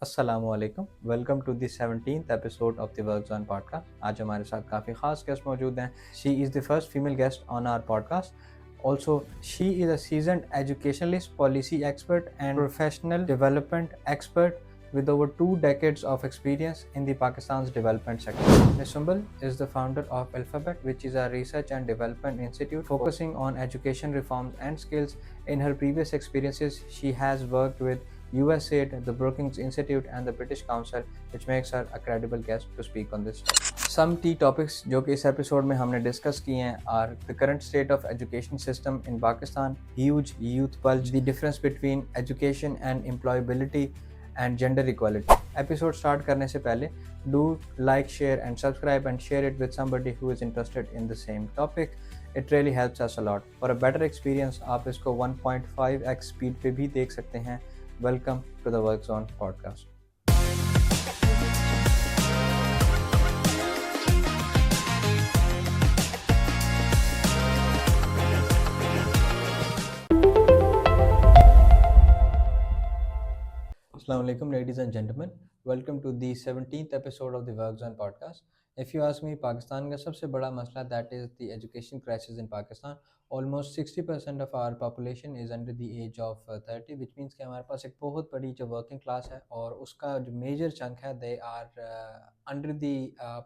अस्सलामुअलैकुम, welcome to the 17th episode of the work zone podcast. आज हमारे साथ काफ़ी ख़ास गेस्ट मौजूद हैं। She is the first female guest on our podcast. Also she is a seasoned educationalist, policy expert and professional development expert with over 2 decades of experience in the Pakistan's development sector. Ms. Sumbul is the founder of Alphabet, which is a research and development institute focusing on education reforms and skills. In her previous experiences, she has worked with USAID, the Brookings Institute, and the British Council, which makes her a credible guest to speak on this topic. Some key topics जो कि इस episode में हमने discuss किए हैं are the current state of education system in Pakistan, huge youth bulge, the difference between education and employability, and gender equality. Episode start करने से पहले do like, share and subscribe and share it with somebody who is interested in the same topic. It really helps us a lot. For a better experience आप इसको 1.5x speed पे भी देख सकते हैं. Welcome to the Work Zone podcast. Assalamu alaikum, ladies and gentlemen. Welcome to the 17th episode of the Work Zone podcast. If you ask me, Pakistan का सबसे बड़ा मसला that is the education crisis in Pakistan. Almost 60% of our population is under the age of 30, which means कि हमारे पास एक बहुत बड़ी जो working class है और उसका जो major chunk है they are under the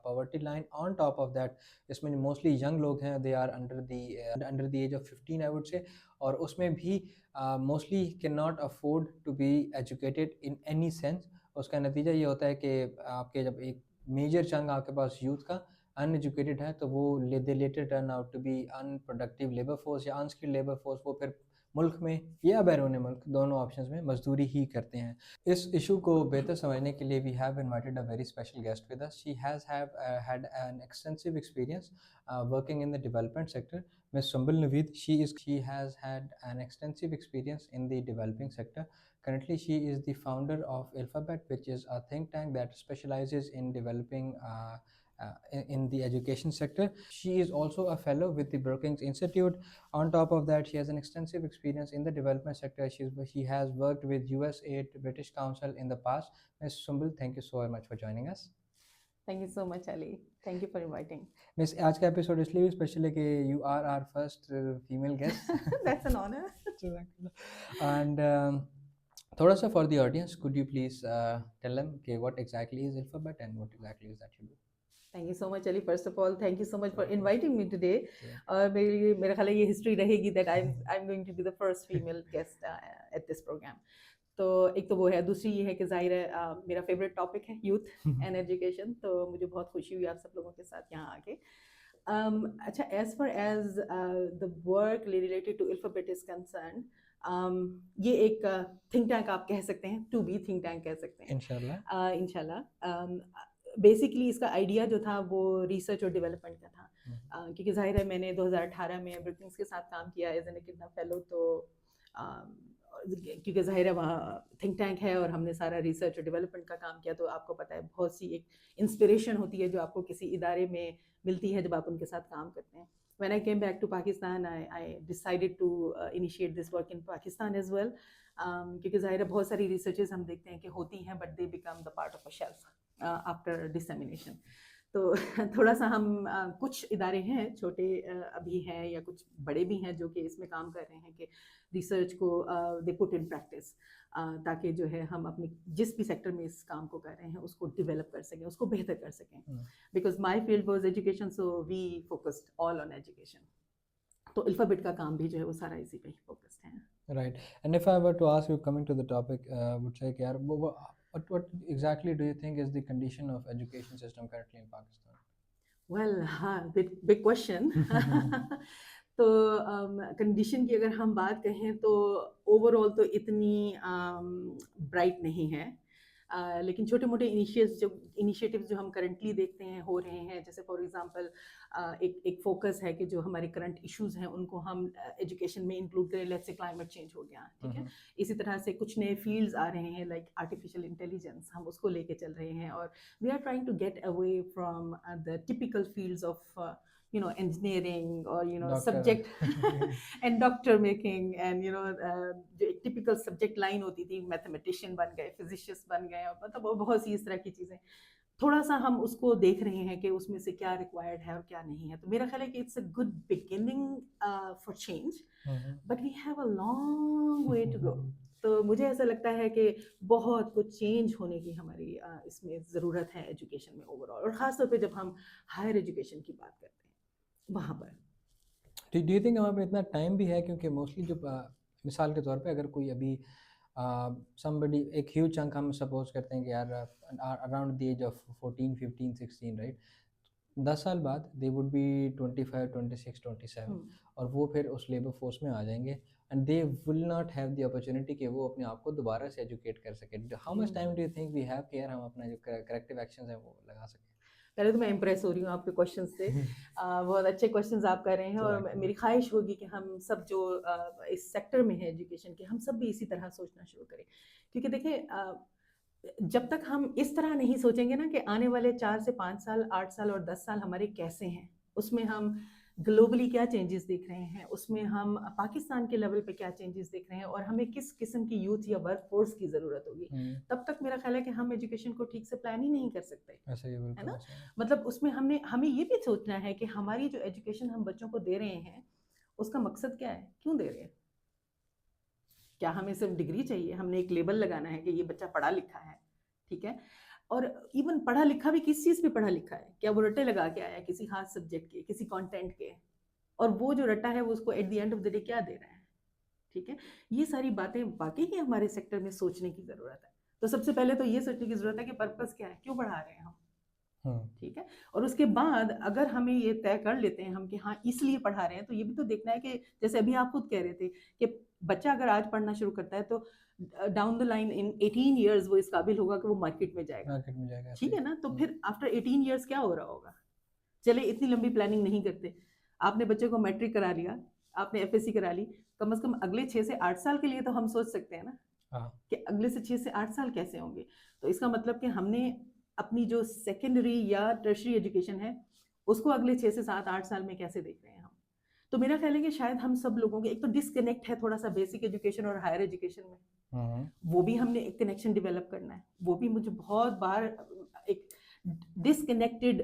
poverty line. On top of that, इसमें mostly young लोग हैं, they are under the age of 15 I would say, और उसमें भी mostly can not afford to be educated in any sense. उसका नतीजा ये होता है कि आपके जब एक मेजर चंक आपके पास यूथ का अनएजुकेटेड है तो वो they later turn out to be unproductive labour force या अनस्किल्ड लेबर फोर्स। वो फिर मुल्क में या बैरून मुल्क दोनों ऑप्शंस में मजदूरी ही करते हैं। इस इशू को बेहतर समझने के लिए we have invited a very special guest with us. She has had an extensive experience working in the development sector. Ms. Sumbul Naveed, she has had an extensive experience in the developing sector. Currently, she is the founder of Alphabet, which is a think tank that specializes in developing in the education sector. She is also a fellow with the Brookings Institute. On top of that, she has an extensive experience in the development sector. She has worked with USAID, British Council in the past. Ms. Sumbul, thank you so much for joining us. Thank you so much, Ali. Thank you for inviting. Miss आज का episode इसलिए भी special है कि you are our first female guest. That's an honor. And थोड़ा सा for the audience, could you please tell them कि what exactly is Alphabet and what exactly is that you do? Thank you so much, Ali. First of all, thank you so much for inviting me today. Yeah. और मेरे ख्याल है ये history रहेगी that I'm going to be the first female guest at this program. तो एक तो वो है, दूसरी ये है कि जाहिर है मेरा फेवरेट टॉपिक है यूथ एंड एजुकेशन, तो मुझे बहुत खुशी हुई आप सब लोगों के साथ यहाँ आके. अच्छा, as far as the work related to Alphabet is concerned, ये एक थिंक टैंक आप कह सकते हैं, टू बी थिंक टैंक कह सकते हैं इंशाल्लाह. बेसिकली इसका आइडिया जो था वो रिसर्च और डेवलपमेंट का था, क्योंकि जाहिर है मैंने 2018 में ब्रुकिंग्स के साथ काम किया एज एन किडना फेलो, तो क्योंकि जाहिर है वहाँ थिंक टैंक है और हमने सारा रिसर्च और डेवलपमेंट का काम किया, तो आपको पता है बहुत सी एक इंस्पिरेशन होती है जो आपको किसी इदारे में मिलती है जब आप उनके साथ काम करते हैं. When I came back to Pakistan, I decided to initiate this work in Pakistan as well, क्योंकि जाहिर है बहुत सारी रिसर्चेस हम देखते हैं कि होती हैं but they become the part of a shelf after dissemination. तो थोड़ा सा हम कुछ इदारे हैं छोटे अभी हैं या कुछ बड़े भी हैं जो कि इसमें काम कर रहे हैं कि रिसर्च को दे पुट इन प्रैक्टिस, ताकि जो है हम अपनी जिस भी सेक्टर में इस काम को कर रहे हैं उसको डेवलप कर सकें, उसको बेहतर कर सकें. Because my field was education, so we focused all on education. तो अल्फाबेट का काम भी जो है वो सारा इसी पे ही फोकस्ड है. Right. And if I were to ask you, coming to the topic, would say कि यार what exactly do you think is the condition of education system currently in Pakistan? Well, big question. तो condition की अगर हम बात कहें तो overall तो इतनी ब्राइट नहीं है, लेकिन छोटे मोटे इनिशिएटिव्स जो हम करंटली देखते हैं हो रहे हैं, जैसे फॉर एग्जांपल एक फोकस है कि जो हमारे करंट इश्यूज हैं उनको हम एजुकेशन में इंक्लूड करें. लेट्स से क्लाइमेट चेंज हो गया, ठीक है. इसी तरह से कुछ नए फील्ड्स आ रहे हैं लाइक आर्टिफिशियल इंटेलिजेंस, हम उसको लेके चल रहे हैं, और we are trying to get away from the typical fields of engineering or Doctor. subject and doctor making and जो एक typical subject line होती थी, mathematician बन गए, physicians बन गए, और मतलब वो बहुत सी इस तरह की चीज़ें, थोड़ा सा हम उसको देख रहे हैं कि उसमें से क्या रिक्वायर्ड है और क्या नहीं है। तो मेरा ख्याल है कि it's a good beginning for change, but we have a long way to go. तो मुझे ऐसा लगता है कि बहुत कुछ चेंज होने की हमारी इसमें ज़रूरत है एजुकेशन में ओवरऑल, और ख़ास तौर पे जब हम हायर एजुकेशन की बात करते हैं वहाँ पर। डू यू थिंक हमारे पास इतना टाइम भी है? क्योंकि मोस्टली जो मिसाल के तौर पे अगर कोई अभी somebody एक ह्यूज चंक हम सपोज करते हैं कि यार around the age of 14 15 16 right, 10 साल बाद दे वुड बी 25 26 27 और वो फिर उस लेबर फोर्स में आ जाएंगे and they will not have the opportunity कि वो अपने आप को दोबारा से एजुकेट कर सके। How much time do you think we have कि यार हम अपना जो करेक्टिव एक्शंस हैं वो लगा सकें? पहले तो मैं इम्प्रेस हो रही हूँ आपके क्वेश्चन से, बहुत अच्छे क्वेश्चंस आप कर रहे हैं, और मेरी ख्वाहिश होगी कि हम सब जो इस सेक्टर में है एजुकेशन के, हम सब भी इसी तरह सोचना शुरू करें। क्योंकि देखिए जब तक हम इस तरह नहीं सोचेंगे ना कि आने वाले 4 से 5 साल, 8 साल और 10 साल हमारे कैसे हैं, उसमें हम ग्लोबली क्या चेंजेस देख रहे हैं, उसमें हम पाकिस्तान के लेवल पे क्या चेंजेस देख रहे हैं, और हमें किस किस्म की यूथ या वर्क फोर्स की ज़रूरत होगी, तब तक मेरा ख्याल है कि हम एजुकेशन को ठीक से प्लान ही नहीं कर सकते, ऐसा ही है ना। मतलब उसमें हमें ये भी सोचना है कि हमारी जो एजुकेशन हम बच्चों को दे रहे हैं उसका मकसद क्या है, क्यों दे रहे हैं। क्या हमें सिर्फ डिग्री चाहिए, हमने एक लेबल लगाना है कि ये बच्चा पढ़ा लिखा है, ठीक है, और इवन पढ़ा लिखा भी किस चीज़ पे पढ़ा लिखा है, क्या वो रट्टे लगा के आया किसी खास सब्जेक्ट के, किसी कंटेंट के, और वो जो रट्टा है वो उसको at the end of the day क्या दे रहा है, ठीक है। ये सारी बातें वाकई ही हमारे सेक्टर में सोचने की ज़रूरत है। तो सबसे पहले तो ये सोचने की ज़रूरत है कि पर्पस क्या है, क्यों पढ़ा रहे हैं हम, ठीक है। और उसके बाद अगर हमें ये तय कर लेते हैं हम कि हाँ इसलिए पढ़ा रहे हैं, तो ये भी तो देखना है कि जैसे अभी आप खुद कह रहे थे कि बच्चा अगर आज पढ़ना शुरू करता है तो down the line in 18 years वो इस काबिल होगा कि वो मार्केट में जाएगा, ठीक है ना। तो फिर आफ्टर 18 ईयर्स क्या हो रहा होगा। चले इतनी लंबी प्लानिंग नहीं करते, आपने बच्चे को मैट्रिक करा लिया, आपने एफएससी करा ली, कम से कम अगले 6 से 8 साल के लिए तो हम सोच सकते हैं ना कि अगले से 6 से 8 साल कैसे होंगे। तो इसका मतलब कि हमने अपनी जो सेकेंडरी या टर्शरी एजुकेशन है उसको अगले 6 से 7-8 साल में कैसे देख रहे हैं हम। तो मेरा ख्याल है कि शायद हम सब लोगों के एक तो डिसकनेक्ट है थोड़ा सा बेसिक एजुकेशन और हायर एजुकेशन में, वो भी हमने एक कनेक्शन डेवलप करना है। वो भी मुझे बहुत बार एक डिसकनेक्टेड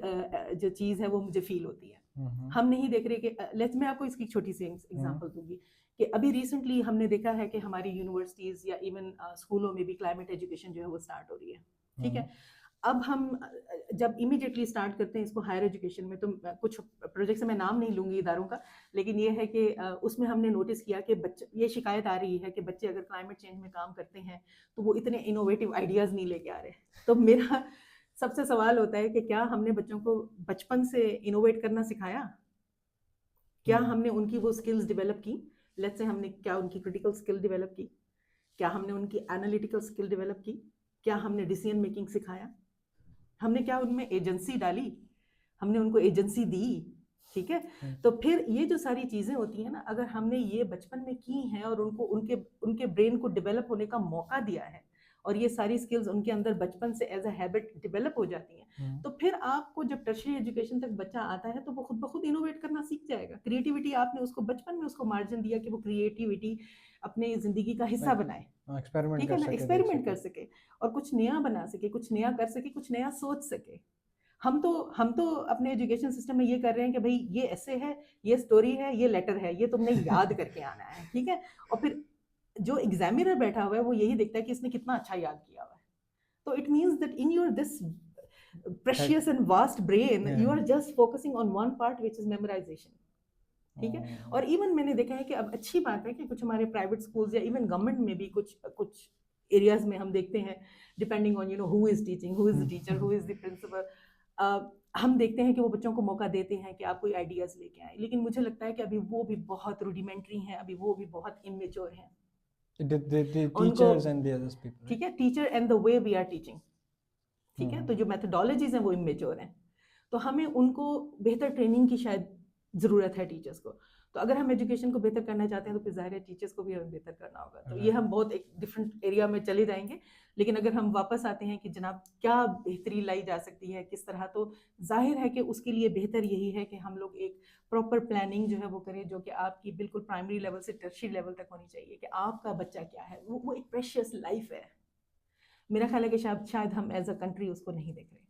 जो चीज़ है वो मुझे फील होती है। हम नहीं देख रहे कि मैं आपको इसकी छोटी सी एग्जांपल दूंगी कि अभी रिसेंटली हमने देखा है कि हमारी यूनिवर्सिटीज़ या इवन स्कूलों में भी क्लाइमेट एजुकेशन जो है वो स्टार्ट हो रही है, ठीक है। अब हम जब इमीडिएटली स्टार्ट करते हैं इसको हायर एजुकेशन में, तो कुछ प्रोजेक्ट से मैं नाम नहीं लूँगी इदारों का, लेकिन ये है कि उसमें हमने नोटिस किया कि बच्चे, ये शिकायत आ रही है कि बच्चे अगर क्लाइमेट चेंज में काम करते हैं तो वो इतने इनोवेटिव आइडियाज़ नहीं लेके आ रहे। तो मेरा सबसे सवाल होता है कि क्या हमने बच्चों को बचपन से इनोवेट करना सिखाया, क्या हमने उनकी वो स्किल्स डेवलप की, लेट्स से हमने क्या उनकी क्रिटिकल स्किल डेवलप की, क्या हमने उनकी एनालिटिकल स्किल डेवलप की, क्या हमने डिसीजन मेकिंग सिखाया, हमने क्या उनमें एजेंसी डाली, हमने उनको एजेंसी दी, ठीक है। तो फिर ये जो सारी चीज़ें होती हैं ना, अगर हमने ये बचपन में की हैं और उनको उनके ब्रेन को डेवलप होने का मौका दिया है और ये सारी स्किल्स उनके अंदर बचपन से एज अ हैबिट डेवलप हो जाती हैं, तो फिर आपको जब टर्शरी एजुकेशन तक बच्चा आता है तो वो खुद ब खुद इनोवेट करना सीख जाएगा। क्रिएटिविटी आपने उसको बचपन में उसको मार्जिन दिया कि वो क्रिएटिविटी अपने ज़िंदगी का हिस्सा बनाए, ठीक है ना, एक्सपेरिमेंट कर सके और कुछ नया बना सके, कुछ नया कर सके, कुछ नया सोच सके। हम तो अपने एजुकेशन सिस्टम में ये कर रहे हैं कि भाई ये ऐसे है, ये स्टोरी है, ये लेटर है, ये तुमने याद करके आना है, ठीक है। और फिर जो एग्जामिनर बैठा हुआ है वो यही देखता है कि इसने कितना अच्छा याद किया हुआ है। तो it means that in your this precious and vast brain you are just focusing on one part which is memorisation, ठीक है। और इवन मैंने देखा है कि अब अच्छी बात है कि कुछ हमारे प्राइवेट स्कूल्स या इवन गवर्नमेंट में भी कुछ एरियाज में हम देखते हैं, depending on who is teaching, who is the teacher, who is the principal, हम देखते हैं कि वो बच्चों को मौका देते हैं कि आप कोई आइडियाज लेके आए। लेकिन मुझे लगता है कि अभी वो भी बहुत रूडिमेंट्री हैं, अभी वो भी बहुत इमेच्योर हैं। The teachers and the other people, ठीक है, teacher and the way we are teaching, ठीक है। तो जो मेथोडोलॉजीज हैं वो इमेच्योर हैं, तो हमें उनको बेहतर ट्रेनिंग की शायद ज़रूरत है टीचर्स को। तो अगर हम एजुकेशन को बेहतर करना चाहते हैं तो फिर ज़ाहिर है टीचर्स को भी हमें बेहतर करना होगा। तो ये Right. हम बहुत एक डिफरेंट एरिया में चले जाएंगे, लेकिन अगर हम वापस आते हैं कि जनाब क्या बेहतरी लाई जा सकती है किस तरह, तो जाहिर है कि उसके लिए बेहतर यही है कि हम लोग एक प्रॉपर प्लानिंग जो है वो करें, जो कि आपकी बिल्कुल प्राइमरी लेवल से टर्शियरी लेवल तक होनी चाहिए कि आपका बच्चा क्या है, वो एक प्रेशियस लाइफ है। मेरा ख्याल है कि शायद हम एज अ कंट्री उसको नहीं देख रहे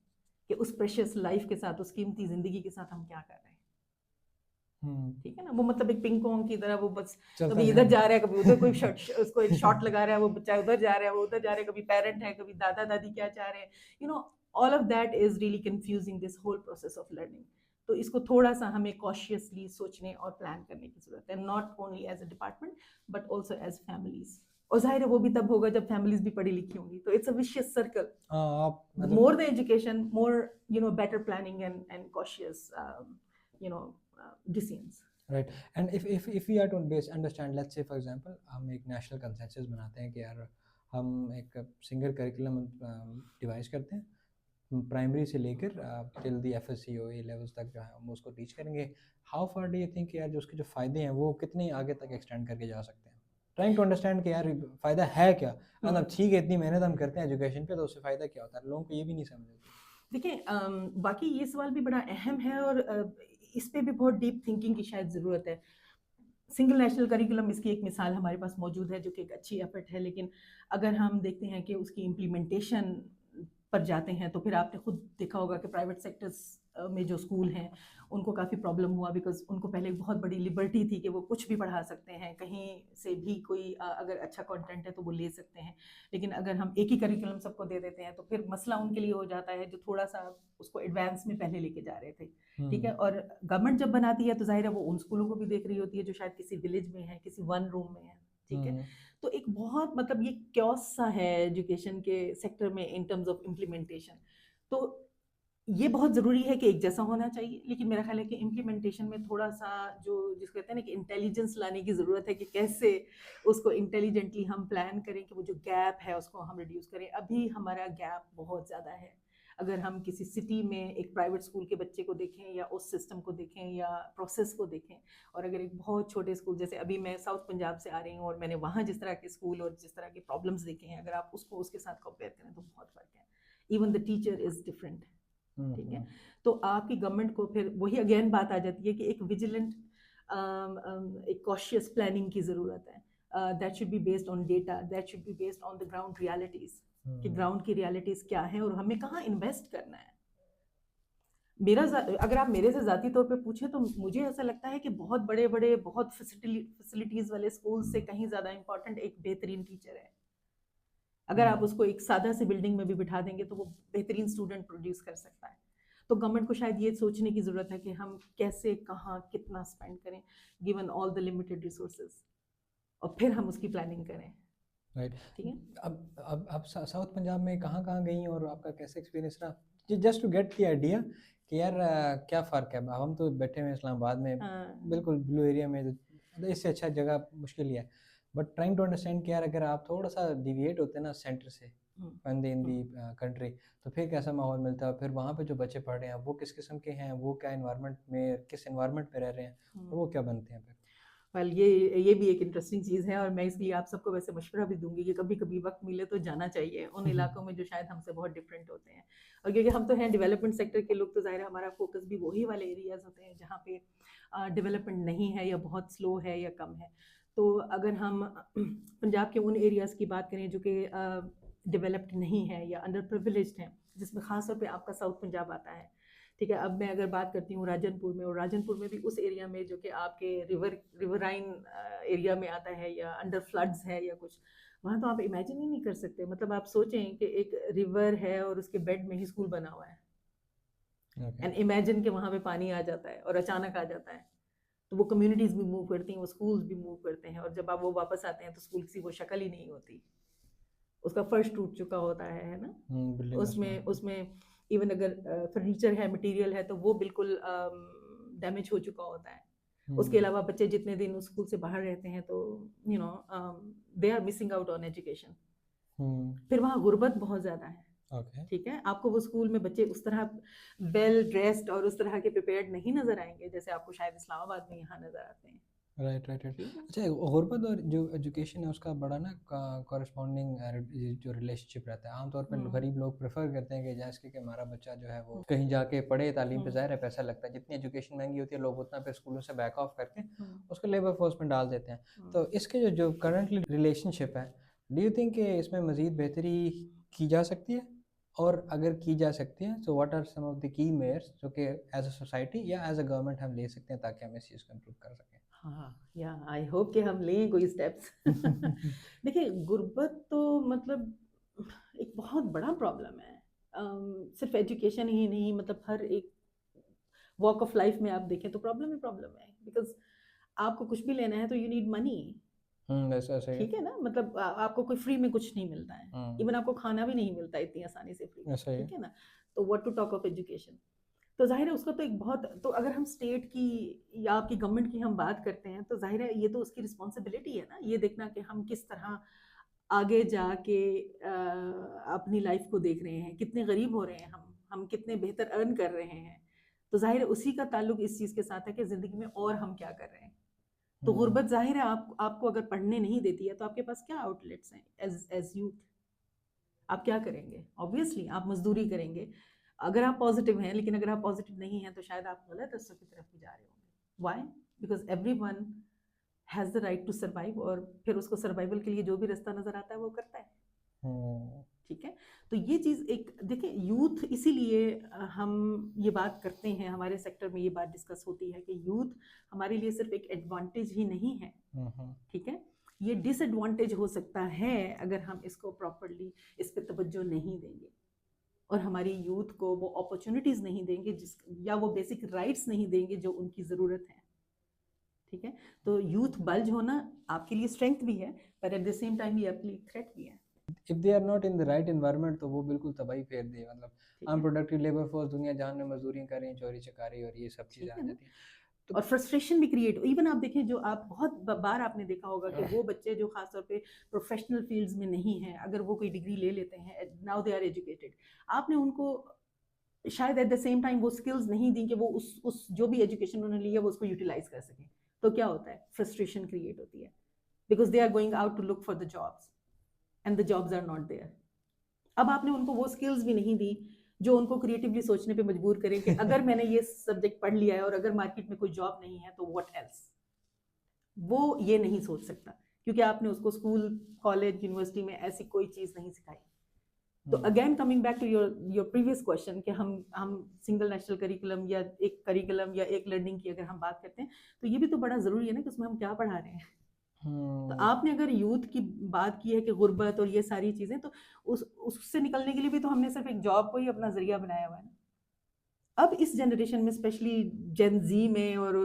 कि उस प्रेशियस लाइफ के साथ, उस कीमती ज़िंदगी के साथ हम क्या कर रहे हैं। ठीक है ना, वो मतलब एक पिंग पोंग की तरह वो बस चलता कभी इधर जाएगा। जा रहा है, कभी उधर कोई शॉट, उसको एक शॉट लगा रहा है, वो बच्चा उधर जा रहा है, वो उधर जा रहा है, कभी पेरेंट है, कभी दादा दादी क्या चाह रहे हैं, you know, all of that is really confusing this whole process of learning. तो इसको थोड़ा सा हमें कॉशियसली सोचने और प्लान करने की जरूरत है, not only as a department but also as families. और जाहिर है वो भी तब होगा जब फैमिलीज भी पढ़ी लिखी होंगी, तो इट्स अ विशियस सर्कल। आप मतलब More the education, more, you know, better planning and cautious, you know, decisions. Right. And if we are to understand, let's say for example हम एक नेशनल कंसेंसस बनाते हैं कि यार हम एक सिंगल करिकुलम डिवाइस करते हैं प्राइमरी से लेकर till the FSc O A levels तक जो है हम उसको टीच करेंगे। How far do you think यार जो उसके जो फ़ायदे हैं वो कितने आगे तक एक्सटेंड करके जा सकते हैं? ट्राइंग टू अंडरस्टैंड कि यार फ़ायदा है क्या, मतलब ठीक है इतनी मेहनत हम करते हैं एजुकेशन पे तो उससे फ़ायदा क्या होता है, लोगों को ये भी नहीं समझ आती। देखिए, बाकी ये सवाल भी बड़ा अहम है और इस पे भी बहुत डीप थिंकिंग की शायद ज़रूरत है। सिंगल नेशनल करिकुलम इसकी एक मिसाल हमारे पास मौजूद है जो कि एक अच्छी एफर्ट है, लेकिन अगर हम देखते हैं कि उसकी इम्प्लीमेंटेशन पर जाते हैं तो फिर आपने खुद देखा होगा कि प्राइवेट सेक्टर्स में जो स्कूल हैं उनको काफ़ी प्रॉब्लम हुआ, बिकॉज उनको पहले एक बहुत बड़ी लिबर्टी थी कि वो कुछ भी पढ़ा सकते हैं, कहीं से भी कोई अगर अच्छा कंटेंट है तो वो ले सकते हैं। लेकिन अगर हम एक ही करिकुलम सबको दे देते हैं तो फिर मसला उनके लिए हो जाता है जो थोड़ा सा उसको एडवांस में पहले लेके जा रहे थे। ठीक है, और गवर्नमेंट जब बनाती है तो जाहिर है वो उन स्कूलों को भी देख रही होती है जो शायद किसी विलेज में है, किसी वन रूम में है। ठीक है, तो एक बहुत मतलब ये क्योस सा है एजुकेशन के सेक्टर में इन टर्म्स ऑफ इम्प्लीमेंटेशन। तो ये बहुत ज़रूरी है कि एक जैसा होना चाहिए, लेकिन मेरा ख्याल है कि इम्प्लीमेंटेशन में थोड़ा सा जो जिसको कहते हैं ना कि इंटेलिजेंस लाने की ज़रूरत है कि कैसे उसको इंटेलिजेंटली हम प्लान करें कि वो जो गैप है उसको हम रिड्यूस करें। अभी हमारा गैप बहुत ज़्यादा है। अगर हम किसी सिटी में एक प्राइवेट स्कूल के बच्चे को देखें या उस सिस्टम को देखें या प्रोसेस को देखें, और अगर एक बहुत छोटे स्कूल, जैसे अभी मैं साउथ पंजाब से आ रही हूँ और मैंने वहाँ जिस तरह के स्कूल और जिस तरह के प्रॉब्लम्स देखे हैं, अगर आप उसको उसके साथ कंपेयर करें तो बहुत फ़र्क है। Even the teacher is different. ठीक है, तो आपकी गवर्नमेंट को फिर वही अगेन बात आ जाती है कि एक विजिलेंट, एक कॉशियस प्लानिंग की ज़रूरत है। That should be based on data, that should be based on the ground realities कि ग्राउंड की रियलिटीज़ क्या है और हमें कहाँ इन्वेस्ट करना है। अगर आप मेरे से ज़ाती तौर पे पूछें तो मुझे ऐसा लगता है कि बहुत बड़े बड़े बहुत फैसिलिटीज़ वाले स्कूल से कहीं ज़्यादा इम्पॉर्टेंट एक बेहतरीन टीचर है। अगर आप उसको एक सादा सी बिल्डिंग में भी बिठा देंगे तो वो बेहतरीन स्टूडेंट प्रोड्यूस कर सकता है। तो गवर्नमेंट को शायद ये सोचने की ज़रूरत है कि हम कैसे, कहाँ, कितना स्पेंड करें given all the limited resources, और फिर हम उसकी प्लानिंग करें। राइट। ठीक है, अब आप साउथ पंजाब में कहाँ कहाँ गई और आपका कैसे एक्सपीरियंस रहा, just to get the idea कि यार क्या फ़र्क है। हम तो बैठे हुए इस्लामाबाद में, बिल्कुल ब्लू एरिया में, तो इससे अच्छा जगह मुश्किल ही है। बट ट्राइंग टू अंडरस्टैंड कि यार अगर आप थोड़ा सा डिविएट होते हैं ना सेंटर से इन दी कंट्री, तो फिर कैसा माहौल मिलता है, फिर वहाँ पे जो बच्चे पढ़ रहे हैं वो किस किस्म के हैं, वो क्या इन्वायरमेंट में, किस इन्वायरमेंट में रह रहे हैं, और वो क्या बनते हैं फिर। वेल ये भी एक इंटरेस्टिंग चीज़ है, और मैं इसलिए आप सबको वैसे मशवरा भी दूंगी कि कभी कभी वक्त मिले तो जाना चाहिए उन इलाकों में जो शायद हमसे बहुत डिफरेंट होते हैं। और क्योंकि हम तो हैं डेवलपमेंट सेक्टर के लोग, तो ज़ाहिर है हमारा फोकस भी वही वाले एरियाज़ होते हैं जहाँ पे डेवलपमेंट नहीं है या बहुत स्लो है या कम है। तो अगर हम पंजाब के उन एरियाज़ की बात करें जो कि डेवलप्ड नहीं है या अंडर प्रिविलेज्ड हैं, जिसमें ख़ास तौर पे आपका साउथ पंजाब आता है। ठीक है, अब मैं अगर बात करती हूँ राजनपुर में, और राजनपुर में भी उस एरिया में जो कि आपके रिवराइन एरिया में आता है या अंडर फ्लड्स है या कुछ, वहाँ तो आप इमेजिन ही नहीं कर सकते। मतलब आप सोचें कि एक रिवर है और उसके बेड में ही स्कूल बना हुआ है, एंड इमेजिन कि वहाँ पे पानी आ जाता है और अचानक आ जाता है, तो वो कम्युनिटीज़ भी मूव करती हैं, वो स्कूल्स भी मूव करते हैं, और जब आप वो वापस आते हैं तो स्कूल की वो शक्ल ही नहीं होती, उसका फर्श टूट चुका होता है ना। उसमें उसमें इवन अगर फर्नीचर है, मटेरियल है, तो वो बिल्कुल डैमेज हो चुका होता है। उसके अलावा बच्चे जितने दिन उस स्कूल से बाहर रहते हैं तो you know they are missing out on education. फिर वहाँ गुर्बत बहुत ज़्यादा है। ठीक है, आपको वो स्कूल में बच्चे उस तरह वेल ड्रेस्ड और उस तरह के प्रिपेयर्ड नहीं नज़र आएंगे जैसे आपको शायद इस्लामाबाद में यहाँ नज़र आते हैं। Right right right. ठीक है। अच्छा, गुर्बत और जो एजुकेशन है उसका बड़ा ना कॉरस्पॉन्डिंग जो रिलेशनशिप रहता है। आमतौर पर हम्म गरीब लोग प्रेफर करते हैं कि जैसे कि हमारा बच्चा जो है वो कहीं जाके पढ़े, तालीम पे हम्म ज़ाहिर है पैसा लगता है, जितनी एजुकेशन महंगी होती है लोग उतना फिर स्कूलों से बैक ऑफ करके हम्म उसको लेबर फोर्स में डाल देते हैं। हम्म तो इसके जो जो करंटली रिलेशनशिप है, डू यू थिंक कि इसमें मज़ीद बेहतरी की जा सकती है? और अगर की जा सकती है तो what are some of the key measures जो कि एज अ सोसाइटी या एज अ गवर्नमेंट हम ले सकते हैं ताकि हम इस चीज़ को इम्प्रूव कर सकें? हाँ, या आई होप कि हम लें कोई स्टेप्स। देखिए, गुर्बत तो मतलब एक बहुत बड़ा प्रॉब्लम है। सिर्फ एजुकेशन ही नहीं, मतलब हर एक वॉक ऑफ लाइफ में आप देखें तो प्रॉब्लम ही प्रॉब्लम है, बिकॉज आपको कुछ भी लेना है तो यू नीड मनी। ऐसा सही है। ठीक है ना, मतलब आपको कोई फ्री में कुछ नहीं मिलता है, इवन आपको खाना भी नहीं मिलता इतनी आसानी से फ्री में, ऐसा ही है। ठीक है ना। तो what to talk of education. तो जाहिर है उसका तो एक बहुत, तो अगर हम स्टेट की या आपकी गवर्नमेंट की हम बात करते हैं तो जाहिर है ये तो उसकी रिस्पॉन्सिबिलिटी है ना, ये देखना कि हम किस तरह आगे जाके अपनी लाइफ को देख रहे हैं, कितने गरीब हो रहे हैं हम कितने बेहतर अर्न कर रहे हैं। तो जाहिर है उसी का ताल्लुक इस चीज़ के साथ है कि ज़िंदगी में और हम क्या कर रहे हैं। तो गुर्बत जाहिर है आपको अगर पढ़ने नहीं देती है तो आपके पास क्या आउटलेट्स हैं एज यूथ? आप क्या करेंगे? ऑब्वियसली आप मजदूरी करेंगे। अगर आप पॉजिटिव हैं, लेकिन अगर आप पॉजिटिव नहीं हैं तो शायद आप गलत रास्तों की तरफ भी जा रहे होंगे। Why? Because everyone has the right to survive, और फिर उसको सर्वाइवल के लिए जो भी रास्ता नजर आता है वो करता है। ठीक है। तो ये चीज़ एक देखिए, यूथ इसीलिए हम ये बात करते हैं, हमारे सेक्टर में ये बात डिस्कस होती है कि यूथ हमारे लिए सिर्फ एक एडवांटेज ही नहीं है। ठीक है, ये डिसएडवांटेज हो सकता है अगर हम इसको प्रॉपरली इस पर तवज्जो नहीं देंगे और हमारी यूथ को वो अपॉर्चुनिटीज़ नहीं देंगे जिस, या वो बेसिक राइट्स नहीं देंगे जो उनकी ज़रूरत है। ठीक है। तो यूथ बल्ज होना आपके लिए स्ट्रेंथ भी है, पर एट द सेम टाइम ये आपके लिए थ्रेट भी है। If they are not in the right environment तो वो बिल्कुल तबाही फेर दे, मतलब ठीक है, अनप्रोडक्टिव लेबर फोर्स दुनिया जहान में मजदूरी कर रही हैं, चोरी चकारी और ये सब चीज़ें ठीक आ है ना। जाती हैं। तो और फ्रस्ट्रेशन भी क्रिएट, इवन आप देखें जो आप बहुत बार आपने देखा होगा कि वो बच्चे जो खासतौर पे प्रोफेशनल फील्ड्स में नहीं हैं, अगर वो कोई डिग्री ले लेते हैं, नाउ दे आर एजुकेटेड, आपने उनको शायद एट द सेम टाइम वो स्किल्स नहीं दी कि वो उस जो भी एजुकेशन उन्होंने लिया वो उसको यूटिलाइज कर सकें। तो क्या होता है, फ्रस्ट्रेशन क्रिएट होती है, because they are going out to look for the jobs and the jobs are not there. अब आपने उनको वो स्किल्स भी नहीं दी जो उनको क्रिएटिवली सोचने पे मजबूर करें कि अगर मैंने ये सब्जेक्ट पढ़ लिया है और अगर मार्केट में कोई जॉब नहीं है तो व्हाट एल्स। वो ये नहीं सोच सकता क्योंकि आपने उसको स्कूल, कॉलेज, यूनिवर्सिटी में ऐसी कोई चीज़ नहीं सिखाई। तो again coming back to your previous question कि हम सिंगल नेशनल करिकुलम या एक करिकुलम या एक लर्निंग की अगर हम बात करते हैं तो ये भी तो बड़ा ज़रूरी है ना कि उसमें हम क्या पढ़ा रहे हैं। तो आपने अगर यूथ की बात की है कि गुर्बत और ये सारी चीज़ें, तो उससे निकलने के लिए भी तो हमने सिर्फ एक जॉब को ही अपना जरिया बनाया हुआ है ना। अब इस जनरेशन में, स्पेशली जेन जी में और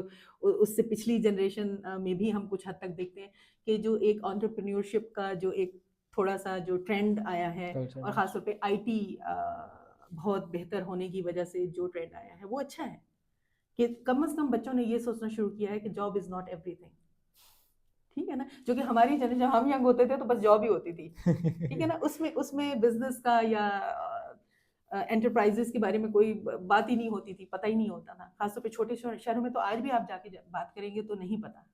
उससे पिछली जनरेशन में भी हम कुछ हद तक देखते हैं कि जो एक एंटरप्रेन्योरशिप का जो एक थोड़ा सा जो ट्रेंड आया है, और ख़ासतौर पे आईटी बहुत बेहतर होने की वजह से जो ट्रेंड आया है वो अच्छा है कि कम से कम बच्चों ने ये सोचना शुरू किया है कि जॉब इज़ नॉट एवरीथिंग। ठीक है ना, जो कि हमारी जनरेशन, हम यंग होते थे तो बस जॉब ही होती थी। ठीक है ना, उसमें उसमें बिजनेस का या एंटरप्राइजेस के बारे में कोई बात ही नहीं होती थी, पता ही नहीं होता था। खासतौर पे छोटे शहरों में तो आज भी आप जाके बात करेंगे तो नहीं पता।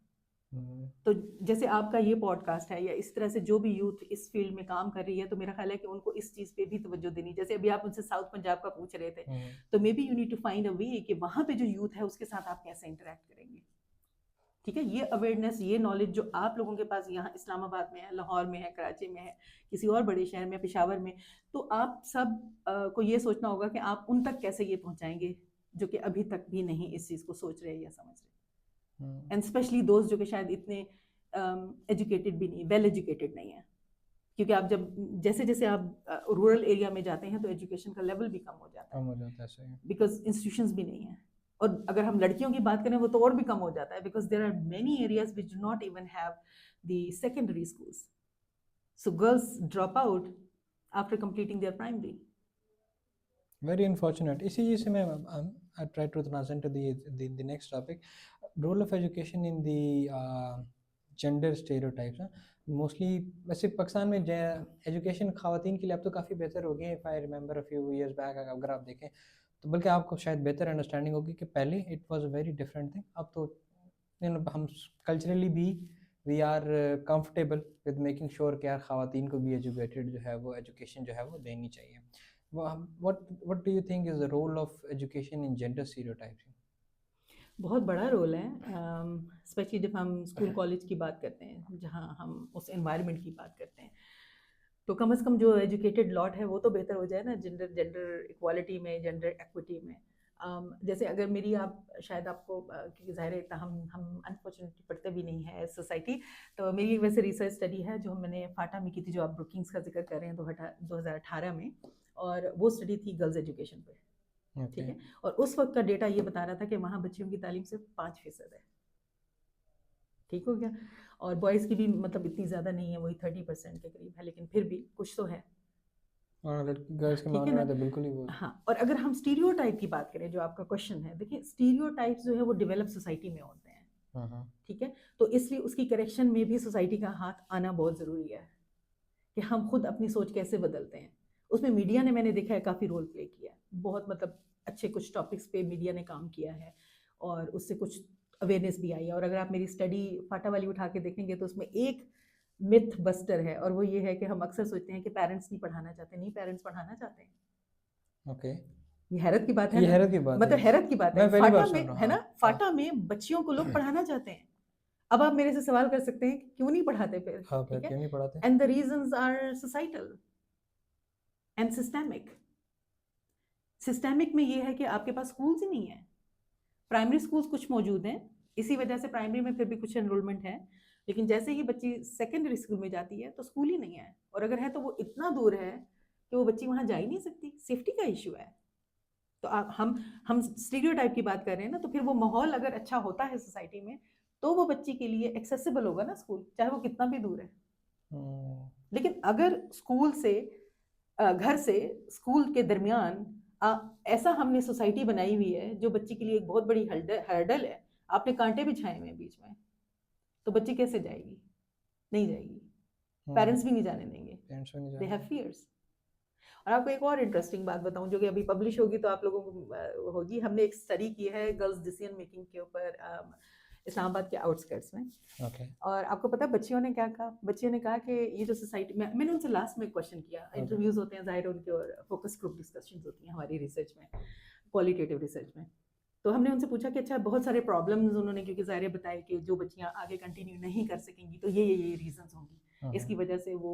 तो जैसे आपका ये पॉडकास्ट है या इस तरह से जो भी यूथ इस फील्ड में काम कर रही है, तो मेरा ख्याल है कि उनको इस चीज़ पे भी तवज्जो देनी। जैसे अभी आप उनसे साउथ पंजाब का पूछ रहे थे, तो maybe you need to find a way कि वहाँ पे जो यूथ है उसके साथ आप कैसे इंटरेक्ट करेंगे। ठीक है, ये अवेयरनेस, ये नॉलेज जो आप लोगों के पास यहाँ इस्लामाबाद में है, लाहौर में है, कराची में है, किसी और बड़े शहर में, पेशावर में, तो आप सब को ये सोचना होगा कि आप उन तक कैसे ये पहुँचाएंगे जो कि अभी तक भी नहीं इस चीज़ को सोच रहे या समझ रहे। एंड स्पेशली दोस्त जो कि शायद इतने एजुकेटेड भी नहीं, वेल एजुकेटेड नहीं है, क्योंकि आप जब जैसे जैसे आप रूरल एरिया में जाते हैं तो एजुकेशन का लेवल भी कम हो जाता है, बिकॉज इंस्टीट्यूशंस भी नहीं है। और अगर हम लड़कियों की बात करें वो तो और भी कम हो जाता है, because there are many areas which do not even have the secondary schools, so girls drop out after completing their primary. Very unfortunate. इसी चीज़ से मैं I try to translate to the next topic, role of education in the gender stereotypes. Mostly वैसे पाकिस्तान में education ख़वातीन के लिए अब तो काफ़ी बेहतर हो गई है। If I remember a few years back अगर आप देखें तो, बल्कि आपको शायद बेहतर अंडरस्टैंडिंग होगी कि पहले it was a very different thing. अब तो हम कल्चरली भी we are comfortable with making sure कि यार ख़वातीन को भी एजुकेटेड जो है वो एजुकेशन जो है वो देनी चाहिए. What do you think is the role of education in gender stereotyping? बहुत बड़ा रोल है, स्पेशली जब हम स्कूल कॉलेज की बात करते हैं, जहाँ हम उस एनवायरनमेंट की बात करते हैं, तो कम से कम जो एजुकेटेड लॉट है वो तो बेहतर हो जाए ना, जेंडर जेंडर इक्वालिटी में, जेंडर एक्विटी में. जैसे अगर मेरी आप शायद आपको क्योंकि ज़ाहिर है इतना हम अनफॉर्चुनेटली पढ़ते भी नहीं है सोसाइटी, तो मेरी वैसे रिसर्च स्टडी है जो मैंने फाटा में की थी, जो आप ब्रुकिंग्स का जिक्र कर रहे हैं 2018 में, और वो स्टडी थी गर्ल्स एजुकेशन पे. ठीक है, और उस वक्त का डेटा ये बता रहा था कि वहाँ बच्चियों की तालीम सिर्फ 5% है. ठीक हो गया, और बॉयज़ की भी मतलब इतनी ज़्यादा नहीं है, वही 30% के करीब है, लेकिन फिर भी कुछ तो है. और गर्ल्स के ठीक है मामले ना. में तो बिल्कुल ही वो. हाँ, और अगर हम स्टीरियोटाइप की बात करें, जो आपका क्वेश्चन है, देखिए स्टीरियोटाइप्स जो है वो डेवलप सोसाइटी में होते हैं. ठीक है, तो इसलिए उसकी करेक्शन में भी सोसाइटी का हाथ आना बहुत ज़रूरी है कि हम खुद अपनी सोच कैसे बदलते हैं. उसमें मीडिया ने, मैंने देखा है, काफ़ी रोल प्ले किया है. बहुत मतलब अच्छे कुछ टॉपिक्स पे मीडिया ने काम किया है और उससे कुछ अवेयरनेस भी आई है. और अगर आप मेरी स्टडी फाटा वाली उठा के देखेंगे तो उसमें एक मिथ बस्टर है, और वो ये है कि हम अक्सर सोचते हैं कि पेरेंट्स नहीं पढ़ाना चाहते. नहीं, पेरेंट्स पढ़ाना चाहते हैं. ओके. ये हैरत की बात है ये ना, हैरत की बात है. मतलब हैरत की बात है. मैं पहली बार फाटा सुन में रहा हूँ. है ना, हाँ. फाटा में बच्चियों को लोग पढ़ाना चाहते हैं. अब आप मेरे से सवाल कर सकते हैं कि क्यों नहीं पढ़ाते फिर. हाँ, फिर ठीक है, क्यों नहीं पढ़ाते? And the reasons are societal and systemic. Systemic में ये है कि आपके पास स्कूल्स ही नहीं है. प्राइमरी स्कूल्स कुछ मौजूद हैं, इसी वजह से प्राइमरी में फिर भी कुछ एनरोलमेंट है, लेकिन जैसे ही बच्ची सेकेंडरी स्कूल में जाती है तो स्कूल ही नहीं है, और अगर है तो वो इतना दूर है कि वो बच्ची वहाँ जा ही नहीं सकती. सेफ्टी का इशू है. तो हम स्टीरियोटाइप की बात कर रहे हैं ना, तो फिर वो माहौल अगर अच्छा होता है सोसाइटी में तो वो बच्ची के लिए एक्सेसिबल होगा ना स्कूल, चाहे वो कितना भी दूर है. लेकिन अगर स्कूल से घर से स्कूल के दरमियान ऐसा हमने सोसाइटी बनाई हुई है जो बच्ची के लिए एक बहुत बड़ी हर्डल है, आपने कांटे बिछाए हुए हैं बीच में, तो बच्ची कैसे जाएगी? नहीं जाएगी. पेरेंट्स भी नहीं जाने देंगे. They have fears. और आपको एक और इंटरेस्टिंग बात बताऊं जो कि अभी पब्लिश होगी तो आप लोगों को होगी. हमने एक स्टडी की है गर्ल्स डिसीजन मेकिंग के ऊपर इस्लामाबाद के आउटस्कर्ट्स में. ओके. और आपको पता है बच्चियों ने क्या कहा? बच्चियों ने कहा कि ये जो सोसाइटी, मैंने उनसे लास्ट में क्वेश्चन किया. इंटरव्यूज होते हैं ज़ाहिर, उनके और फोकस ग्रुप डिस्कशंस होती हैं हमारी रिसर्च में, क्वालिटेटिव रिसर्च में. तो हमने उनसे पूछा कि अच्छा, बहुत सारे प्रॉब्लम्स उन्होंने क्योंकि ज़ाहिर बताए कि जो बच्चियाँ आगे कंटिन्यू नहीं कर सकेंगी तो ये रीजंस होंगी, इसकी वजह से वो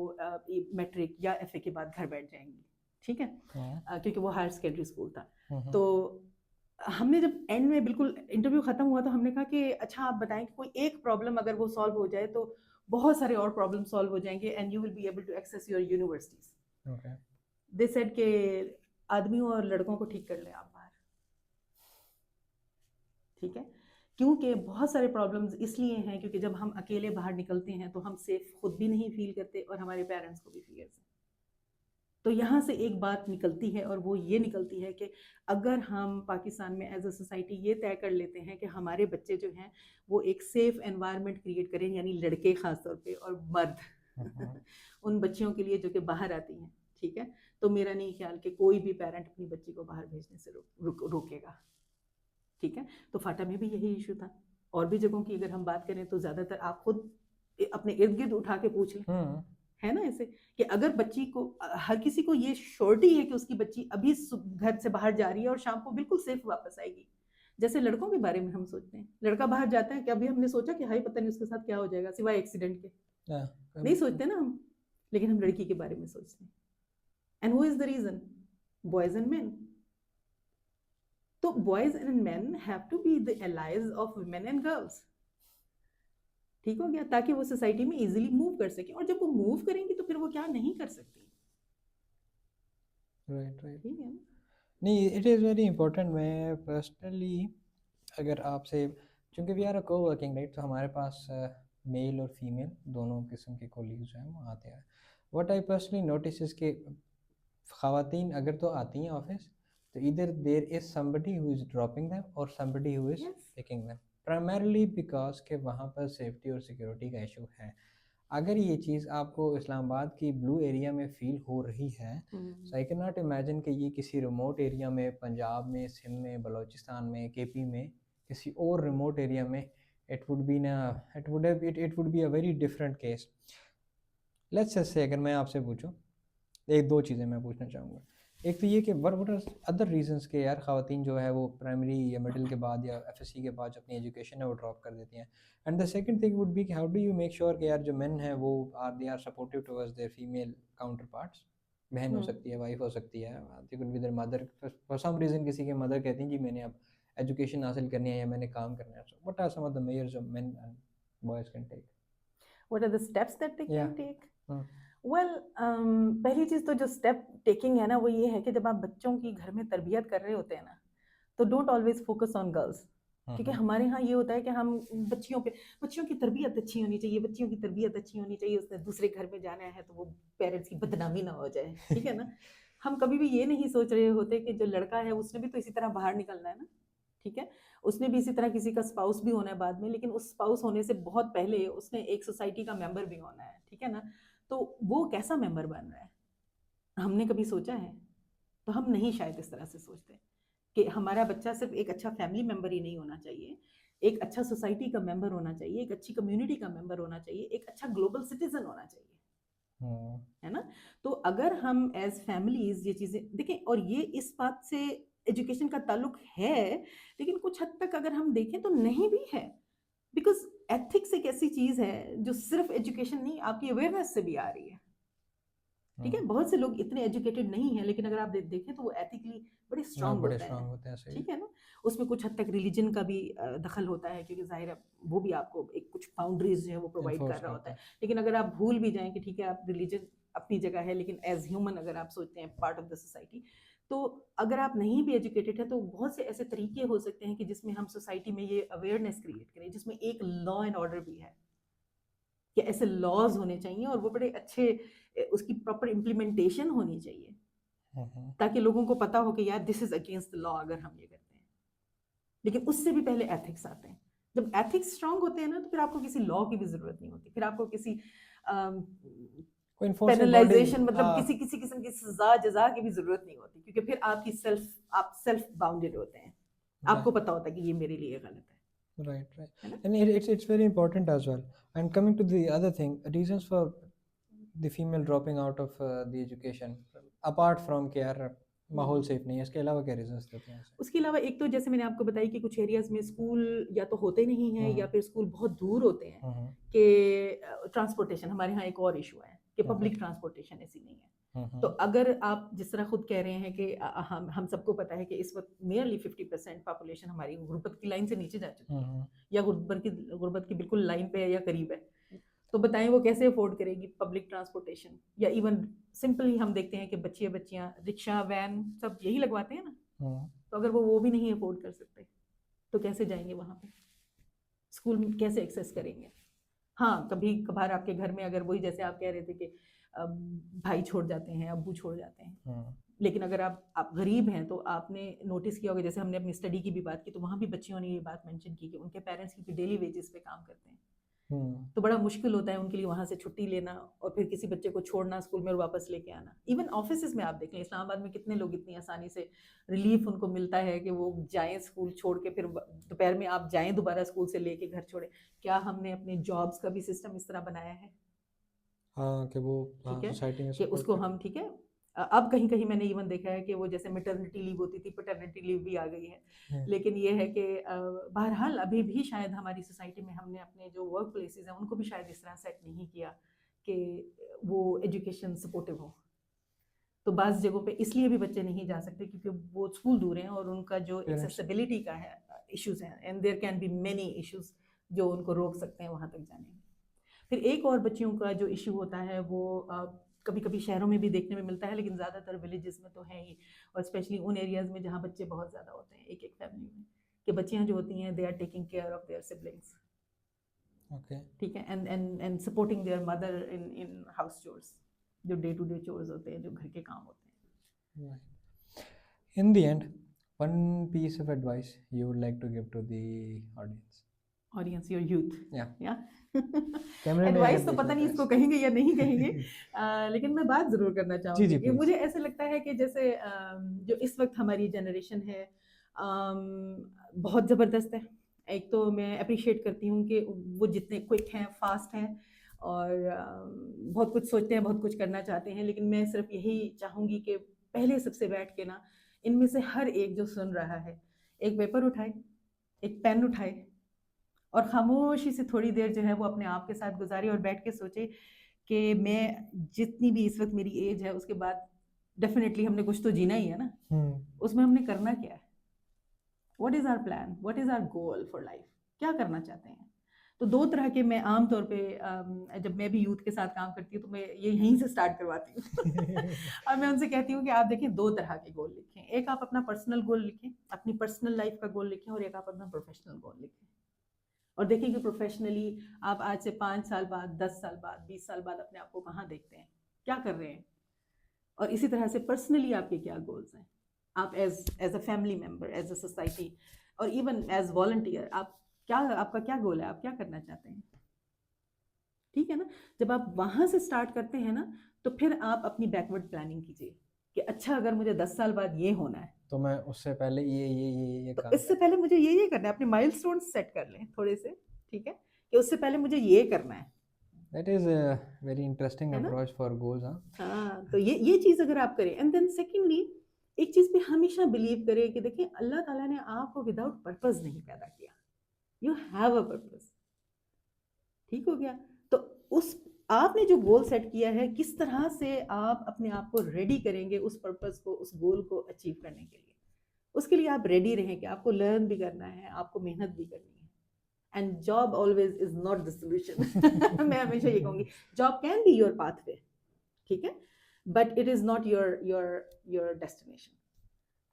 मैट्रिक या एफए के बाद घर बैठ जाएंगी. ठीक है, क्योंकि वो हायर सेकेंडरी स्कूल था. तो हमने जब एंड में बिल्कुल इंटरव्यू खत्म हुआ तो हमने कहा कि अच्छा आप बताएं कि कोई एक प्रॉब्लम अगर वो सॉल्व हो जाए तो बहुत सारे और प्रॉब्लम सॉल्व हो जाएंगे and you will be able to access your universities. They said कि आदमियों और लड़कों को ठीक कर ले आप बाहर. ठीक है, क्योंकि बहुत सारे प्रॉब्लम्स इसलिए हैं क्योंकि जब हम अकेले बाहर निकलते हैं तो हम सेफ खुद भी नहीं फील करते और हमारे पेरेंट्स को भी फियर्स है. तो यहाँ से एक बात निकलती है और वो ये निकलती है कि अगर हम पाकिस्तान में एज अ सोसाइटी ये तय कर लेते हैं कि हमारे बच्चे जो हैं वो एक सेफ एनवायरनमेंट क्रिएट करें, यानी लड़के ख़ास तौर पे और मर्द उन बच्चियों के लिए जो कि बाहर आती हैं. ठीक है, तो मेरा नहीं ख्याल कि कोई भी पेरेंट अपनी बच्ची को बाहर भेजने से रोकेगा. ठीक है, तो फाटा में भी यही इशू था. और भी जगहों की अगर हम बात करें तो ज़्यादातर आप खुद अपने इर्द गिर्द उठा के पूछ लें, है ना, ऐसे कि अगर बच्ची को, हर किसी को ये श्योरिटी है कि उसकी बच्ची अभी घर से बाहर जा रही है और शाम को बिल्कुल सेफ वापस आएगी. जैसे लड़कों के बारे में हम सोचते हैं, लड़का बाहर जाता है कि अभी हमने सोचा कि हाई पता नहीं उसके साथ क्या हो जाएगा सिवाय एक्सीडेंट के, नहीं सोचते ना हम. लेकिन हम लड़की के बारे में सोचते हैं. And who is the reason? Boys and men. तो boys and men have to be the allies of women and girls. ठीक हो गया, ताकि वो सोसाइटी में इजीली मूव कर सके, और जब वो मूव करेंगी तो फिर वो क्या नहीं कर सकती. राइट. ठीक है. नहीं, इट इज़ वेरी इंपॉर्टेंट. मैं पर्सनली अगर आपसे, चूँकि वी आर अ को वर्किंग राइट, तो हमारे पास मेल और फीमेल दोनों किस्म के कोलीग्स जो हैं वो आते हैं. What I personally notice is कि ख़वातीन अगर तो आती हैं ऑफिस तो इधर there is somebody who is dropping them और somebody who is picking them, primarily because के वहाँ पर सेफ्टी और सिक्योरिटी का इशू है. अगर ये चीज़ आपको इस्लामाबाद की ब्लू एरिया में फ़ील हो रही है, सो आई कैन नॉट इमेजिन कि ये किसी रिमोट एरिया में, पंजाब में, सिंध में, बलूचिस्तान में, केपी में, किसी और रिमोट एरिया में it would be a very different case. Let's just say अगर मैं आपसे पूछूं, एक दो चीज़ें मैं पूछना चाहूँगा. एक तो ये कि what are other reasons कि यार ख़वातीन जो है वो प्राइमरी या मिडिल के बाद या एफएससी के बाद जो अपनी एजुकेशन है वो ड्रॉप कर देती हैं. And the second thing would be कि how do you make sure कि यार जो मेन हैं वो they are supportive towards their female counterparts. बहन हो सकती है, वाइफ हो सकती है, they could be their mother. For some reason किसी के मदर कहती हैं जी मैंने अब एजुकेशन हासिल करनी है या मैंने काम करना है. So what are some of the measures of men and boys can take? What are the steps that they Yeah. can take? Hmm. Well, पहली चीज़ तो जो स्टेप टेकिंग है ना वो ये है कि जब आप बच्चों की घर में तरबियत कर रहे होते हैं ना, तो don't always focus on girls. क्योंकि हमारे यहाँ ये होता है कि हम बच्चियों की तरबियत अच्छी होनी चाहिए, बच्चियों की तरबियत अच्छी होनी चाहिए, उसने दूसरे घर में जाना है तो वो पेरेंट्स की बदनामी ना हो जाए, ठीक है ना. हम कभी भी ये नहीं सोच रहे होते कि जो लड़का है उसने भी तो इसी तरह बाहर निकलना है ना, ठीक है, उसने भी इसी तरह किसी का स्पाउस भी होना है बाद में, लेकिन उस स्पाउस होने से बहुत पहले उसने एक सोसाइटी का मेंबर भी होना है, ठीक है ना. तो वो कैसा मेंबर बन रहा है, हमने कभी सोचा है? तो हम नहीं शायद इस तरह से सोचते कि हमारा बच्चा सिर्फ एक अच्छा फैमिली मेंबर ही नहीं होना चाहिए, एक अच्छा सोसाइटी का मेंबर होना चाहिए, एक अच्छी कम्युनिटी का मेंबर होना चाहिए, एक अच्छा ग्लोबल सिटीजन होना चाहिए, है ना. तो अगर हम एज फैमिलीज ये चीज़ें देखें, और ये इस बात से एजुकेशन का ताल्लुक है, लेकिन कुछ हद तक अगर हम देखें तो नहीं भी है. बिकॉज एथिक्स एक ऐसी चीज़ है जो सिर्फ एजुकेशन नहीं, आपकी अवेयरनेस से भी आ रही है, ठीक है. बहुत से लोग इतने एजुकेटेड नहीं हैं, लेकिन अगर आप देखें तो वो एथिकली बड़े स्ट्रांग होते हैं, ठीक है ना. उसमें कुछ हद तक रिलीजन का भी दखल होता है, क्योंकि जाहिर है वो भी आपको एक कुछ बाउंड्रीज जो है वो प्रोवाइड कर रहा होता है. लेकिन अगर आप भूल भी जाएं कि ठीक है आप रिलीजन अपनी जगह है, लेकिन एज ह्यूमन अगर आप सोचते हैं पार्ट ऑफ द सोसाइटी, तो अगर आप नहीं भी एजुकेटेड है तो बहुत से ऐसे तरीके हो सकते हैं कि जिसमें हम सोसाइटी में ये अवेयरनेस क्रिएट करें, जिसमें एक लॉ एंड ऑर्डर भी है कि ऐसे लॉज होने चाहिए और वो बड़े अच्छे उसकी प्रॉपर इम्प्लीमेंटेशन होनी चाहिए, ताकि लोगों को पता हो कि यार this is against the law अगर हम ये करते हैं. लेकिन उससे भी पहले एथिक्स आते हैं. जब एथिक्स स्ट्रांग होते हैं ना तो फिर आपको किसी लॉ की भी जरूरत नहीं होती, फिर आपको किसी पेनलाइजेशन मतलब किसी किसी किस्म की सजा जजा की भी जरूरत नहीं होती, क्योंकि फिर आप सेल्फ बाउंडेड होते हैं, आपको पता होता है कि ये मेरे लिए गलत है. Right. And it's very important as well. And coming to the other thing, reasons for the female dropping out of the education, apart from कि यार माहौल सेफ नहीं है, इसके अलावा क्या रीजंस देते हैं? उसके अलावा एक तो जैसे मैंने आपको बताया कि कुछ एरियाज में स्कूल या तो होते नहीं हैं या फिर स्कूल बहुत दूर होते हैं, कि ट्रांसपोर्टेशन हमारे यहाँ एक और इशू है कि पब्लिक ट्रांसपोर्टेशन ऐसी नहीं है. तो अगर आप जिस तरह खुद कह रहे हैं कि हम सबको पता है कि इस वक्त नियरली 50% पॉपुलेशन हमारी गुर्बत की लाइन से नीचे जा चुकी है, या गुर्बत की बिल्कुल लाइन पे है या करीब है. तो बताएं वो कैसे अफोर्ड करेगी पब्लिक ट्रांसपोर्टेशन, या इवन सिंपली हम देखते हैं कि बच्चियाँ रिक्शा वैन सब यही लगवाते हैं ना. तो अगर वो भी नहीं अफोर्ड कर सकते तो कैसे जाएंगे वहाँ पे, स्कूल कैसे एक्सेस करेंगे. हाँ, कभी कभार आपके घर में अगर वही जैसे आप कह रहे थे कि भाई छोड़ जाते हैं, अब्बू छोड़ जाते हैं, लेकिन अगर आप गरीब हैं तो आपने नोटिस किया होगा, जैसे हमने अपनी स्टडी की भी बात की तो वहाँ भी बच्चियों ने ये बात मेंशन की कि उनके पेरेंट्स की डेली वेजेस पे काम करते हैं, तो बड़ा मुश्किल होता है उनके लिए वहाँ से छुट्टी लेना और फिर किसी बच्चे को छोड़ना स्कूल में और वापस लेके आना. इवन ऑफिस में आप देख लें, इस्लामाबाद में कितने लोग इतनी आसानी से रिलीफ उनको मिलता है कि वो जाएं स्कूल छोड़ के, फिर दोपहर में आप जाएं दोबारा स्कूल से लेके घर छोड़े. क्या हमने अपने जॉब्स का भी सिस्टम इस तरह बनाया है? हाँ, कि वो सोसाइटी में कि उसको हम ठीक है. अब कहीं कहीं मैंने इवन देखा है कि वो जैसे मैटरनिटी लीव होती थी, पैटर्निटी लीव भी आ गई है. लेकिन ये है कि बहरहाल अभी भी शायद हमारी सोसाइटी में हमने अपने जो वर्क प्लेसेस हैं उनको भी शायद इस तरह सेट नहीं किया कि वो एजुकेशन सपोर्टिव हो. तो बाज़ जगहों पे इसलिए भी बच्चे नहीं जा सकते क्योंकि वो स्कूल दूर हैं और उनका जो एक्सेसिबिलिटी का है इश्यूज हैं, and there can be many issues जो उनको रोक सकते हैं वहाँ तक जाने में. फिर एक और बच्चियों का जो इशू होता है वो कभी कभी शहरों में भी देखने में मिलता है, लेकिन ज़्यादातर विलेजेस में तो है ही, और स्पेशली उन एरियाज़ में जहाँ बच्चे बहुत ज़्यादा होते हैं एक फैमिली में, कि बच्चियाँ जो होती हैं they are taking care of their siblings, ठीक है, and supporting their mother in house chores, जो डे टू डे चोर्स होते हैं, जो घर के काम होते हैं. In the end, one piece of advice you would like to give to the audience, your youth. Yeah. Advice तो पता नहीं इसको कहेंगे या नहीं कहेंगे, लेकिन मैं बात जरूर करना चाहूँगी कि मुझे ऐसे लगता है कि जैसे जो इस वक्त हमारी जनरेशन है बहुत ज़बरदस्त है, एक तो मैं अप्रिशिएट करती हूँ कि वो जितने क्विक हैं, फास्ट हैं और बहुत कुछ सोचते हैं, बहुत कुछ करना चाहते हैं, लेकिन मैं सिर्फ यही चाहूँगी कि पहले सबसे बैठ के ना इनमें से हर एक जो सुन रहा है एक पेपर उठाए, एक पेन उठाए और खामोशी से थोड़ी देर जो है वो अपने आप के साथ गुजारे और बैठ के सोचे कि मैं जितनी भी इस वक्त मेरी एज है उसके बाद डेफिनेटली हमने कुछ तो जीना ही है ना, उसमें हमने करना क्या है, what is our plan, what is our goal for life, क्या करना चाहते हैं। तो दो तरह के मैं आम तौर पे जब मैं भी यूथ के साथ काम करती हूँ तो मैं ये यहीं से स्टार्ट करवाती हूँ और मैं उनसे कहती हूँ कि आप देखें दो तरह के गोल लिखें, एक आप अपना पर्सनल गोल लिखें, अपनी पर्सनल लाइफ का गोल लिखें और एक आप अपना प्रोफेशनल गोल लिखें और देखें कि प्रोफेशनली आप आज से 5 साल बाद, 10 साल बाद, 20 साल बाद अपने आप को कहाँ देखते हैं, क्या कर रहे हैं और इसी तरह से पर्सनली आपके क्या गोल्स हैं, आप as a family member, as a society और इवन एज वॉलंटियर आप क्या, आपका क्या गोल है, आप क्या करना चाहते हैं, ठीक है ना। जब आप वहाँ से स्टार्ट करते हैं ना तो फिर आप अपनी बैकवर्ड प्लानिंग कीजिए कि अच्छा अगर मुझे 10 साल बाद ये होना है तो मैं उससे पहले ये तो काम इससे पहले मुझे ये करना है, अपने माइलस्टोन सेट कर लें थोड़े से, ठीक है, कि उससे पहले मुझे ये करना है that is a very interesting है ना। Approach for goals. हाँ, हाँ, तो ये चीज़ अगर आप करें एंड देन सेकेंडली एक चीज़ पे हमेशा बिलीव करें कि देखिए अल्लाह ताला ने आपको विदाउट पर्पस नहीं पैदा किया, यू हैव अ पर्पस, ठीक हो गया। तो उस आपने जो गोल सेट किया है किस तरह से आप अपने आप को रेडी करेंगे उस पर्पस को, उस गोल को अचीव करने के लिए, उसके लिए आप रेडी रहें कि आपको लर्न भी करना है, आपको मेहनत भी करनी है and job always is not the solution मैं हमेशा ये कहूँगी job can be your pathway, ठीक है, but it is not your destination.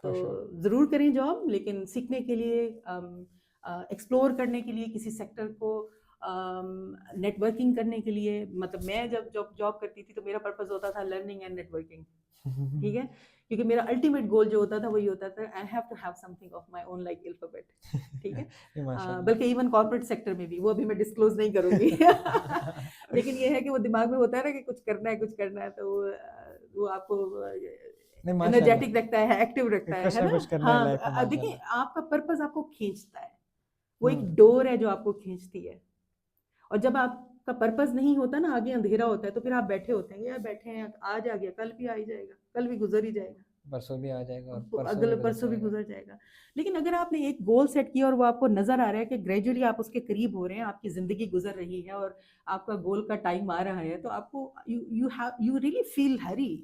तो फॉर श्योर। ज़रूर करें जॉब, लेकिन सीखने के लिए, एक्सप्लोर करने के लिए किसी सेक्टर को, नेटवर्किंग करने के लिए, मतलब मैं जब जॉब करती थी तो मेरा पर्पस होता था लर्निंग एंड नेटवर्किंग, ठीक है, क्योंकि मेरा अल्टीमेट गोल जो होता था वही होता था I have to have something of my own like Alphabet, ठीक है। माशाल्लाह। बल्कि इवन कॉर्पोरेट सेक्टर में भी, वो अभी मैं डिस्क्लोज नहीं करूंगी लेकिन ये है कि वो दिमाग में होता है ना कि कुछ करना है तो वो आपको नहीं, माशाल्लाह, एनर्जेटिक रखता है, एक्टिव रखता कुछ है ना ना। कुछ करना है लाइफ में, हाँ, देखिए माशाल्लाह। आपका पर्पस आपको खींचता है, वो एक हम्म। डोर है जो आपको खींचती है और जब आपका पर्पस नहीं होता ना, आगे अंधेरा होता है तो फिर आप बैठे होते हैं, यार बैठे हैं, आज आ गया कल भी आ ही जाएगा, कल भी गुजर ही जाएगा, परसों भी आ जाएगा और परसों भी अगले गुजर परसों भी जाएगा। गुजर जाएगा। लेकिन अगर आपने एक गोल सेट किया और वो आपको नजर आ रहा है कि ग्रेजुअली आप उसके करीब हो रहे हैं, आपकी जिंदगी गुजर रही है और आपका गोल का टाइम आ रहा है, तो आपको यू रियली फील हरी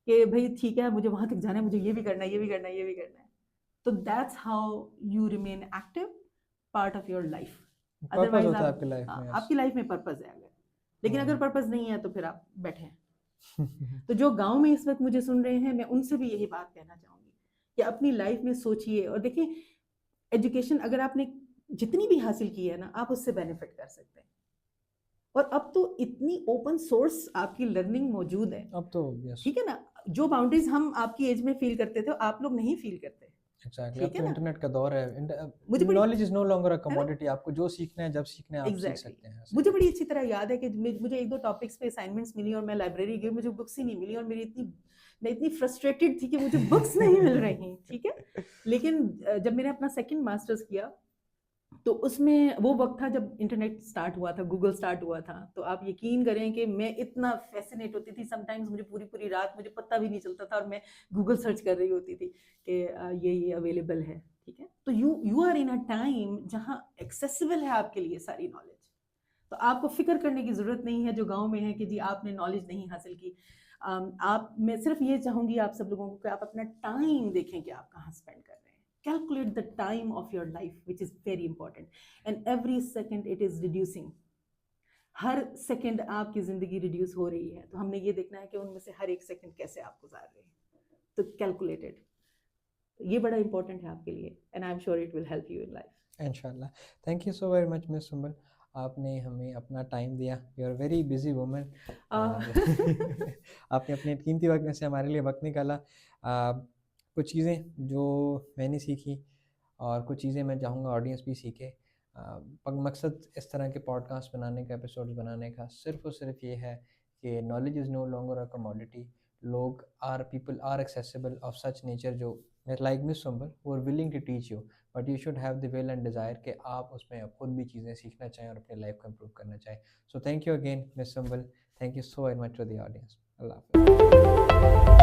कि भाई ठीक है मुझे वहां तक जाना है, मुझे ये भी करना है, ये भी करना है, ये भी करना है। तो that's how you remain active part of your life. Purpose otherwise होता है आप, आपकी लाइफ में, यस। आपकी लाइफ में पर्पस है अगर, लेकिन अगर हम्म। पर्पस नहीं है तो फिर आप बैठे हैं। तो जो गांव में इस वक्त मुझे सुन रहे हैं, मैं उनसे भी यही बात कहना चाहूंगी कि अपनी लाइफ में सोचिए और देखिए एजुकेशन अगर आपने जितनी भी हासिल की है ना, आप उससे बेनिफिट कर सकते हैं और अब तो इतनी ओपन सोर्स आपकी लर्निंग मौजूद है, अब तो यस, ठीक है ना। जो बाउंड्रीज हम आपकी एज में फील करते थे आप लोग नहीं फील करते, एग्जैक्टली। अब ठीक है तो ना। इंटरनेट का दौर है। मुझे बड़ी, knowledge is no longer a है ना, कमोडिटी। आपको जो सीखना है, जब सीखना है, आप सीख एग्जैक्टली सकते हैं ऐसे। मुझे बड़ी अच्छी तरह याद है कि मुझे एक दो टॉपिक्स पे असाइनमेंट्स मिली और मैं लाइब्रेरी गई, मुझे बुक्स ही नहीं मिली और मैं इतनी फ्रस्ट्रेटेड थी कि मुझे बुक्स नहीं मिल रही, ठीक है। लेकिन जब मैंने अपना सेकंड मास्टर्स किया तो उसमें वो वक्त था जब इंटरनेट स्टार्ट हुआ था, गूगल स्टार्ट हुआ था, तो आप यकीन करें कि मैं इतना फैसिनेट होती थी, समटाइम्स मुझे पूरी पूरी रात मुझे पता भी नहीं चलता था और मैं गूगल सर्च कर रही होती थी कि ये अवेलेबल है, ठीक है। तो you are in a time जहाँ एक्सेसिबल है आपके लिए सारी नॉलेज, तो आपको फिक्र करने की ज़रूरत नहीं है जो गांव में है कि जी आपने नॉलेज नहीं हासिल की। आप, मैं सिर्फ ये चाहूँगी आप सब लोगों को कि आप अपना टाइम देखें कि आप कहाँ स्पेंड कर रहे हैं, calculate the time of your life which is very important and every second it is reducing, her second आपकी ज़िंदगी रिड्यूस हो रही है, तो हमने ये देखना है कि उनमें से हर एक सेकेंड कैसे आप गुजार रहे हैं, तो कैलकुलेटेड, ये बड़ा इंपॉर्टेंट है आपके लिए and I am sure it will help you in life. इंशाल्लाह। Thank you so very much miss Sumbal, आपने हमें अपना टाइम दिया। You are very busy woman और आपने अपने कीमती वक्त में से हमारे लिए वक्त निकाला। कुछ चीज़ें जो मैंने सीखी और कुछ चीज़ें मैं चाहूँगा ऑडियंस भी सीखे। मकसद इस तरह के पॉडकास्ट बनाने का, एपिसोड्स बनाने का सिर्फ़ और सिर्फ ये है कि knowledge is no longer a commodity. लोग are, people are accessible of such nature जो like Miss Sumbal, who are willing to teach you, but you should have the will and desire कि आप उसमें खुद भी चीज़ें सीखना चाहें और अपनी लाइफ को improve करना चाहें. So thank you again, Miss Sumbal. Thank you so very much to the audience. Allah Hafiz.